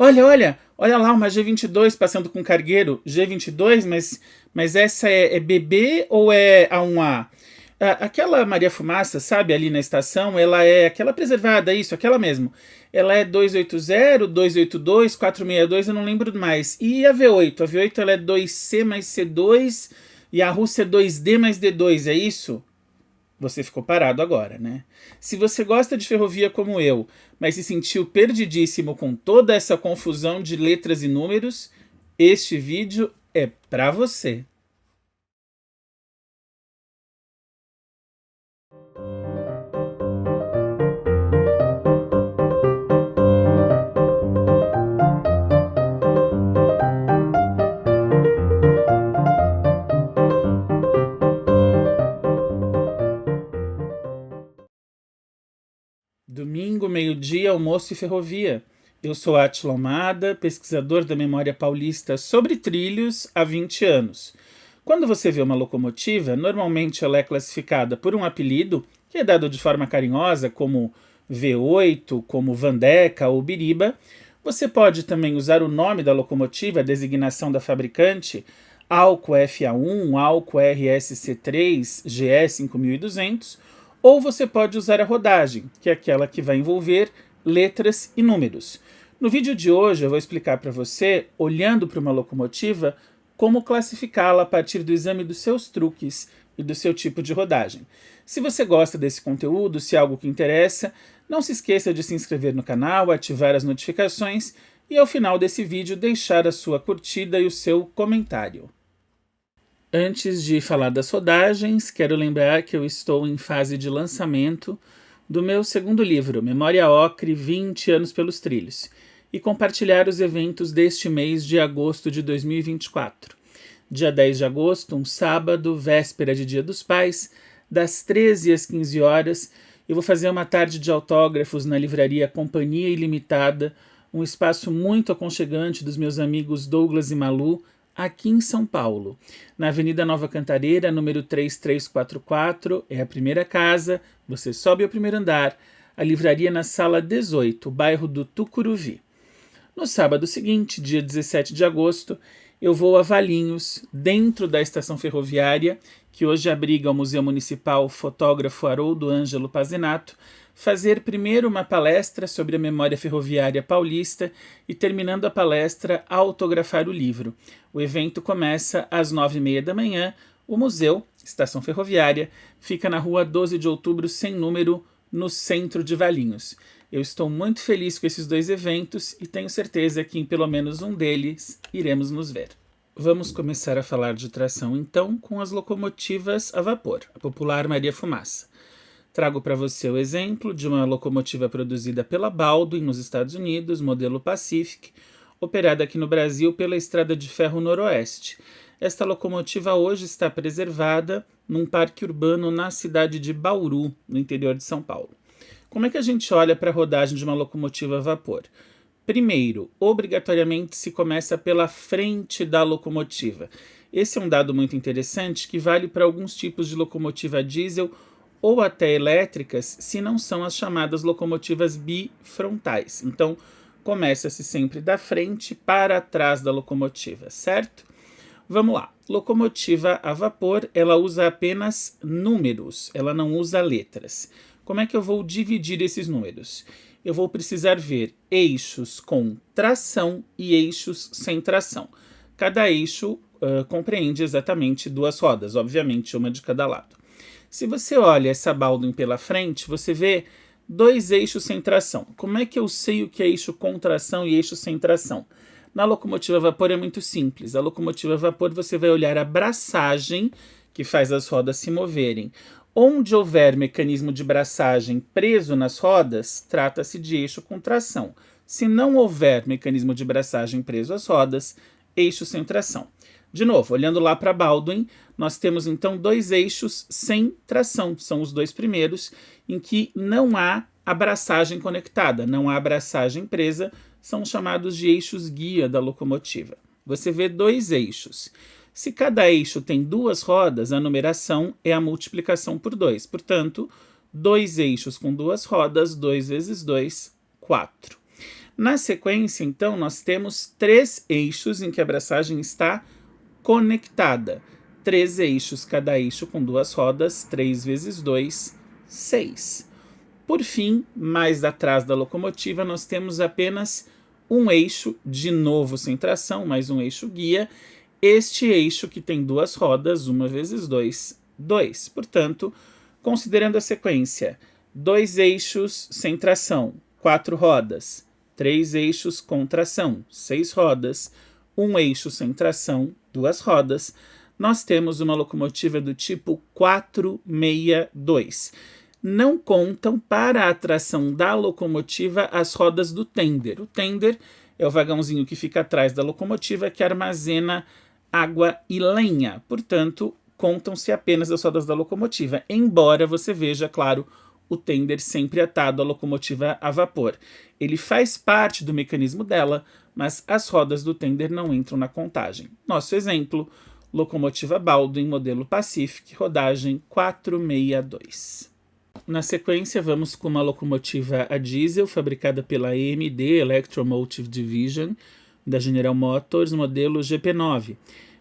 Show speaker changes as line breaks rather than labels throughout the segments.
Olha lá uma G22 passando com cargueiro. G22, mas essa é BB ou é A1A? Aquela Maria Fumaça, sabe, ali na estação, ela é aquela preservada, isso, aquela mesmo. Ela é 280, 282, 462, eu não lembro mais. E a V8? A V8 ela é 2C mais C2 e a Rússia é 2D mais D2, é isso? Você ficou parado agora, né? Se você gosta de ferrovia como eu, mas se sentiu perdidíssimo com toda essa confusão de letras e números, este vídeo é pra você. Domingo, meio-dia, almoço e ferrovia. Eu sou Átila Almada, pesquisador da memória paulista sobre trilhos há 20 anos. Quando você vê uma locomotiva, normalmente ela é classificada por um apelido, que é dado de forma carinhosa, como V8, como Vandeca ou Biriba. Você pode também usar o nome da locomotiva, a designação da fabricante, Alco FA1, Alco RSC3, GE 5200, ou você pode usar a rodagem, que é aquela que vai envolver letras e números. No vídeo de hoje eu vou explicar para você, olhando para uma locomotiva, como classificá-la a partir do exame dos seus truques e do seu tipo de rodagem. Se você gosta desse conteúdo, se é algo que interessa, não se esqueça de se inscrever no canal, ativar as notificações e ao final desse vídeo deixar a sua curtida e o seu comentário. Antes de falar das rodagens, quero lembrar que eu estou em fase de lançamento do meu segundo livro, Memória Ocre, 20 anos pelos trilhos, e compartilhar os eventos deste mês de agosto de 2024. Dia 10 de agosto, um sábado, véspera de Dia dos Pais, das 13 às 15 horas, eu vou fazer uma tarde de autógrafos na livraria Companhia Ilimitada, um espaço muito aconchegante dos meus amigos Douglas e Malu, aqui em São Paulo, na Avenida Nova Cantareira, número 3344, é a primeira casa, você sobe ao primeiro andar, a livraria na sala 18, bairro do Tucuruvi. No sábado seguinte, dia 17 de agosto, eu vou a Valinhos, dentro da estação ferroviária, que hoje abriga o Museu Municipal Fotógrafo Haroldo Ângelo Pazinato, fazer primeiro uma palestra sobre a memória ferroviária paulista e, terminando a palestra, autografar o livro. O evento começa às 9h30 da manhã. O museu, estação ferroviária, fica na rua 12 de outubro, sem número, no centro de Valinhos. Eu estou muito feliz com esses dois eventos e tenho certeza que em pelo menos um deles iremos nos ver. Vamos começar a falar de tração então com as locomotivas a vapor, a popular Maria Fumaça. Trago para você o exemplo de uma locomotiva produzida pela Baldwin nos Estados Unidos, modelo Pacific, operada aqui no Brasil pela Estrada de Ferro Noroeste. Esta locomotiva hoje está preservada num parque urbano na cidade de Bauru, no interior de São Paulo. Como é que a gente olha para a rodagem de uma locomotiva a vapor? Primeiro, obrigatoriamente se começa pela frente da locomotiva. Esse é um dado muito interessante que vale para alguns tipos de locomotiva a diesel ou até elétricas, se não são as chamadas locomotivas bifrontais. Então, começa-se sempre da frente para trás da locomotiva, certo? Vamos lá. Locomotiva a vapor, ela usa apenas números, ela não usa letras. Como é que eu vou dividir esses números? Eu vou precisar ver eixos com tração e eixos sem tração. Cada eixo compreende exatamente duas rodas, obviamente uma de cada lado. Se você olha essa Baldwin pela frente, você vê dois eixos sem tração. Como é que eu sei o que é eixo com tração e eixo sem tração? Na locomotiva a vapor é muito simples. A locomotiva a vapor você vai olhar a braçagem que faz as rodas se moverem. Onde houver mecanismo de braçagem preso nas rodas, trata-se de eixo com tração. Se não houver mecanismo de braçagem preso às rodas, eixo sem tração. De novo, olhando lá para Baldwin, nós temos então dois eixos sem tração, são os dois primeiros, em que não há abraçagem conectada, não há abraçagem presa, são chamados de eixos guia da locomotiva. Você vê dois eixos. Se cada eixo tem duas rodas, a numeração é a multiplicação por 2. Portanto, dois eixos com duas rodas, 2 vezes 2, 4. Na sequência, então, nós temos 3 eixos em que a abraçagem está conectada. 3 eixos, cada eixo com 2 rodas, 3 vezes 2, 6. Por fim, mais atrás da locomotiva, nós temos apenas um eixo, de novo sem tração, mais um eixo guia. Este eixo que tem 2 rodas, 1 vezes 2, 2. Portanto, considerando a sequência, 2 eixos sem tração, 4 rodas, 3 eixos com tração, 6 rodas, 1 eixo sem tração, 2 rodas, nós temos uma locomotiva do tipo 462. Não contam para a tração da locomotiva as rodas do tender. O tender é o vagãozinho que fica atrás da locomotiva que armazena água e lenha. Portanto, contam-se apenas as rodas da locomotiva, embora você veja, claro, o tender sempre atado à locomotiva a vapor. Ele faz parte do mecanismo dela, mas as rodas do tender não entram na contagem. Nosso exemplo, locomotiva Baldwin, modelo Pacific, rodagem 462. Na sequência, vamos com uma locomotiva a diesel, fabricada pela EMD, Electromotive Division, da General Motors, modelo GP9.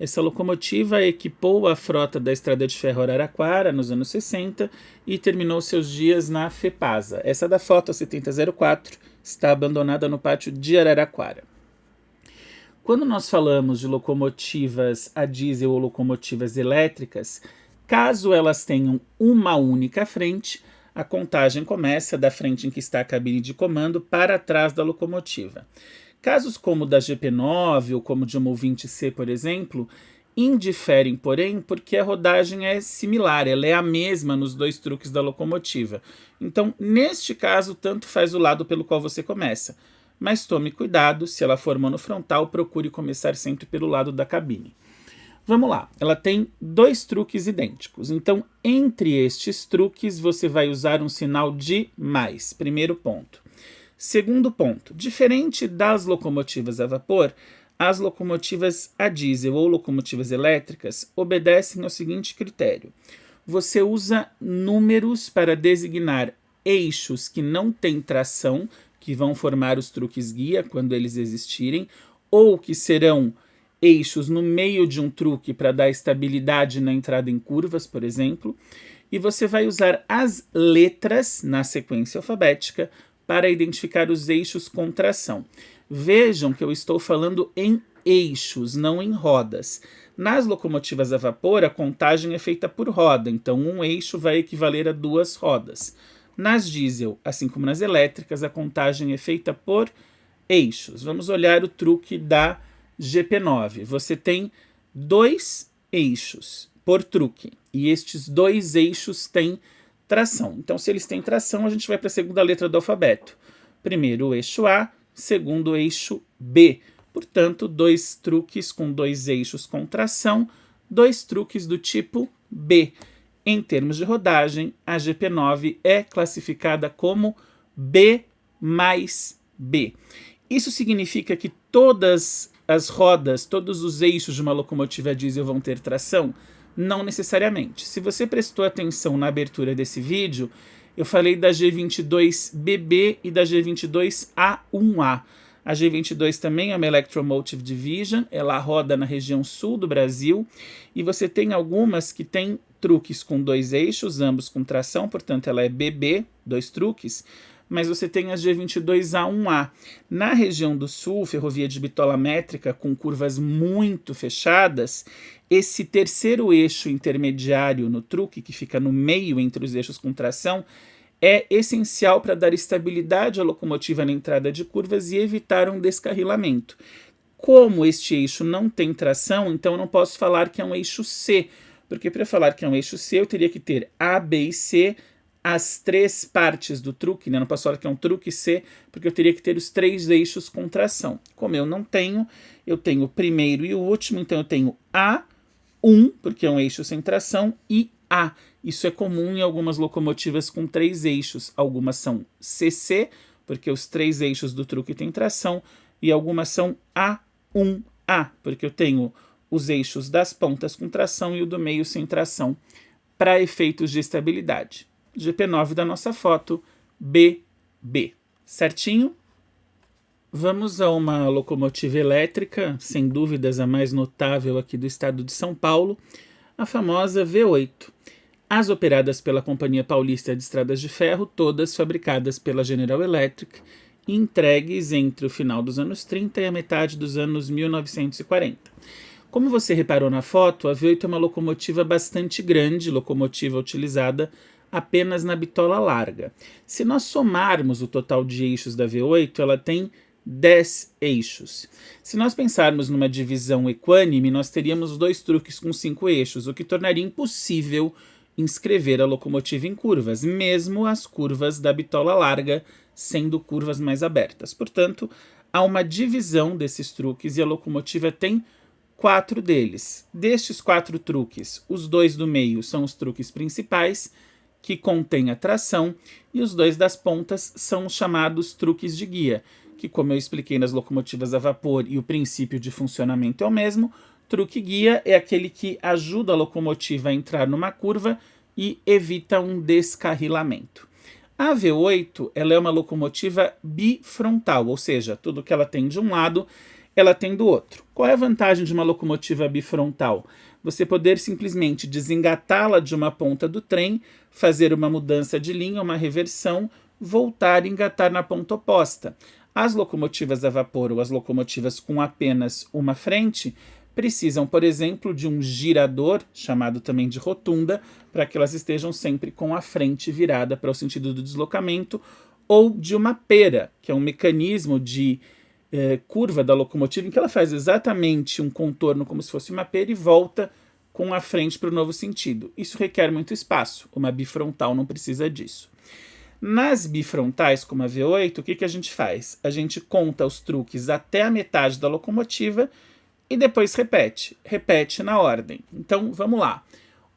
Essa locomotiva equipou a frota da Estrada de Ferro Araraquara nos anos 60 e terminou seus dias na FEPASA. Essa da foto, a 7004, está abandonada no pátio de Araraquara. Quando nós falamos de locomotivas a diesel ou locomotivas elétricas, caso elas tenham uma única frente, a contagem começa da frente em que está a cabine de comando para trás da locomotiva. Casos como o da GP9 ou como de uma U20C, por exemplo, indiferem, porém, porque a rodagem é similar, ela é a mesma nos 2 truques da locomotiva. Então, neste caso, tanto faz o lado pelo qual você começa. Mas tome cuidado, se ela for monofrontal, procure começar sempre pelo lado da cabine. Vamos lá, ela tem 2 truques idênticos. Então, entre estes truques, você vai usar um sinal de mais. Primeiro ponto. Segundo ponto, diferente das locomotivas a vapor, as locomotivas a diesel ou locomotivas elétricas obedecem ao seguinte critério. Você usa números para designar eixos que não têm tração, que vão formar os truques guia quando eles existirem, ou que serão eixos no meio de um truque para dar estabilidade na entrada em curvas, por exemplo, e você vai usar as letras na sequência alfabética para identificar os eixos com tração. Vejam que eu estou falando em eixos, não em rodas. Nas locomotivas a vapor, a contagem é feita por roda, então um eixo vai equivaler a 2 rodas. Nas diesel, assim como nas elétricas, a contagem é feita por eixos. Vamos olhar o truque da GP9. Você tem 2 eixos por truque, e estes 2 eixos têm tração. Então, se eles têm tração, a gente vai para a segunda letra do alfabeto. Primeiro o eixo A, segundo o eixo B. Portanto, 2 truques com 2 eixos com tração, 2 truques do tipo B. Em termos de rodagem, a GP9 é classificada como B mais B. Isso significa que todas as rodas, todos os eixos de uma locomotiva diesel vão ter tração? Não necessariamente. Se você prestou atenção na abertura desse vídeo, eu falei da G22BB e da G22A1A. A G22 também é uma Electromotive Division, ela roda na região sul do Brasil, e você tem algumas que têm truques com 2 eixos, ambos com tração, portanto ela é BB, 2 truques, mas você tem a G22A1A. Na região do sul, ferrovia de bitola métrica com curvas muito fechadas, esse terceiro eixo intermediário no truque, que fica no meio entre os eixos com tração, é essencial para dar estabilidade à locomotiva na entrada de curvas e evitar um descarrilamento. Como este eixo não tem tração, então eu não posso falar que é um eixo C, porque para falar que é um eixo C eu teria que ter A, B e C, as 3 partes do truque, né? Não posso falar que é um truque C, porque eu teria que ter os 3 eixos com tração. Como eu não tenho, eu tenho o primeiro e o último, então eu tenho A1, porque é um eixo sem tração, e A. Isso é comum em algumas locomotivas com 3 eixos. Algumas são CC, porque os 3 eixos do truque têm tração, e algumas são A1A, porque eu tenho os eixos das pontas com tração e o do meio sem tração, para efeitos de estabilidade. GP9 da nossa foto, BB. Certinho? Vamos a uma locomotiva elétrica, sem dúvidas a mais notável aqui do estado de São Paulo, a famosa V8. As operadas pela Companhia Paulista de Estradas de Ferro, todas fabricadas pela General Electric e entregues entre o final dos anos 30 e a metade dos anos 1940. Como você reparou na foto, a V8 é uma locomotiva bastante grande, locomotiva utilizada apenas na bitola larga. Se nós somarmos o total de eixos da V8, ela tem 10 eixos. Se nós pensarmos numa divisão equânime, nós teríamos 2 truques com 5 eixos, o que tornaria impossível inscrever a locomotiva em curvas, mesmo as curvas da bitola larga sendo curvas mais abertas. Portanto, há uma divisão desses truques e a locomotiva tem 4 deles. Destes 4 truques, os 2 do meio são os truques principais, que contêm a tração, e os 2 das pontas são os chamados truques de guia, que, como eu expliquei nas locomotivas a vapor e o princípio de funcionamento é o mesmo. Truque guia é aquele que ajuda a locomotiva a entrar numa curva e evita um descarrilamento. A V8 ela é uma locomotiva bifrontal, ou seja, tudo que ela tem de um lado, ela tem do outro. Qual é a vantagem de uma locomotiva bifrontal? Você poder simplesmente desengatá-la de uma ponta do trem, fazer uma mudança de linha, uma reversão, voltar e engatar na ponta oposta. As locomotivas a vapor ou as locomotivas com apenas uma frente precisam, por exemplo, de um girador, chamado também de rotunda, para que elas estejam sempre com a frente virada para o sentido do deslocamento, ou de uma pera, que é um mecanismo de curva da locomotiva, em que ela faz exatamente um contorno como se fosse uma pera e volta com a frente para o novo sentido. Isso requer muito espaço, uma bifrontal não precisa disso. Nas bifrontais, como a V8, o que a gente faz? A gente conta os truques até a metade da locomotiva e depois repete na ordem. Então, vamos lá.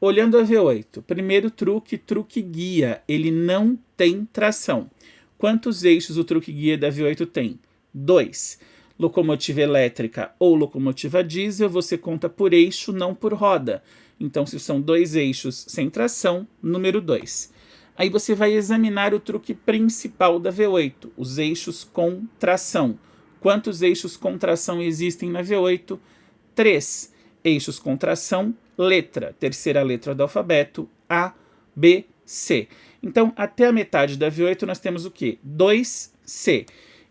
Olhando a V8, primeiro truque, truque guia, ele não tem tração. Quantos eixos o truque guia da V8 tem? 2. Locomotiva elétrica ou locomotiva diesel, você conta por eixo, não por roda. Então, se são 2 eixos sem tração, número 2. Aí você vai examinar o truque principal da V8, os eixos com tração. Quantos eixos com tração existem na V8? 3. Eixos com tração, letra, terceira letra do alfabeto, A, B, C. Então, até a metade da V8 nós temos o quê? 2C.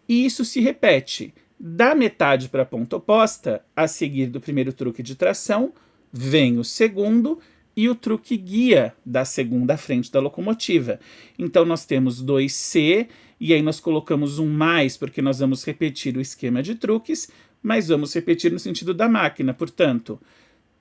E isso se repete da metade para a ponta oposta, a seguir do primeiro truque de tração, vem o segundo e o truque guia da segunda frente da locomotiva. Então, nós temos 2C, e aí nós colocamos um mais, porque nós vamos repetir o esquema de truques, mas vamos repetir no sentido da máquina. Portanto,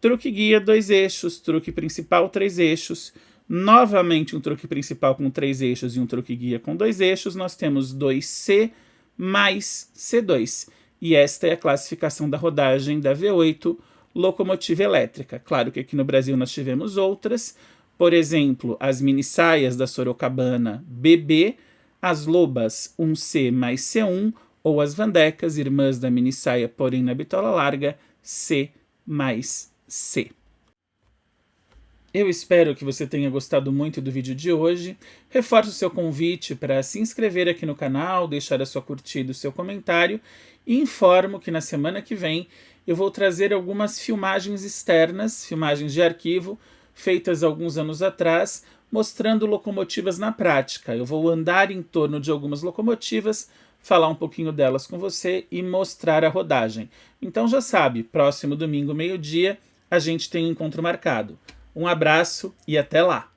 truque guia, 2 eixos, truque principal, 3 eixos, novamente um truque principal com 3 eixos e um truque guia com 2 eixos, nós temos 2C mais C2. E esta é a classificação da rodagem da V8, locomotiva elétrica. Claro que aqui no Brasil nós tivemos outras, por exemplo, as mini-saias da Sorocabana BB, as lobas 1C mais C1, ou as vandecas, irmãs da mini-saia, porém na bitola larga, C mais C. Eu espero que você tenha gostado muito do vídeo de hoje. Reforço o seu convite para se inscrever aqui no canal, deixar a sua curtida, o seu comentário, e informo que na semana que vem eu vou trazer algumas filmagens externas, filmagens de arquivo, feitas alguns anos atrás, mostrando locomotivas na prática. Eu vou andar em torno de algumas locomotivas, falar um pouquinho delas com você e mostrar a rodagem. Então já sabe, próximo domingo, meio-dia, a gente tem um encontro marcado. Um abraço e até lá!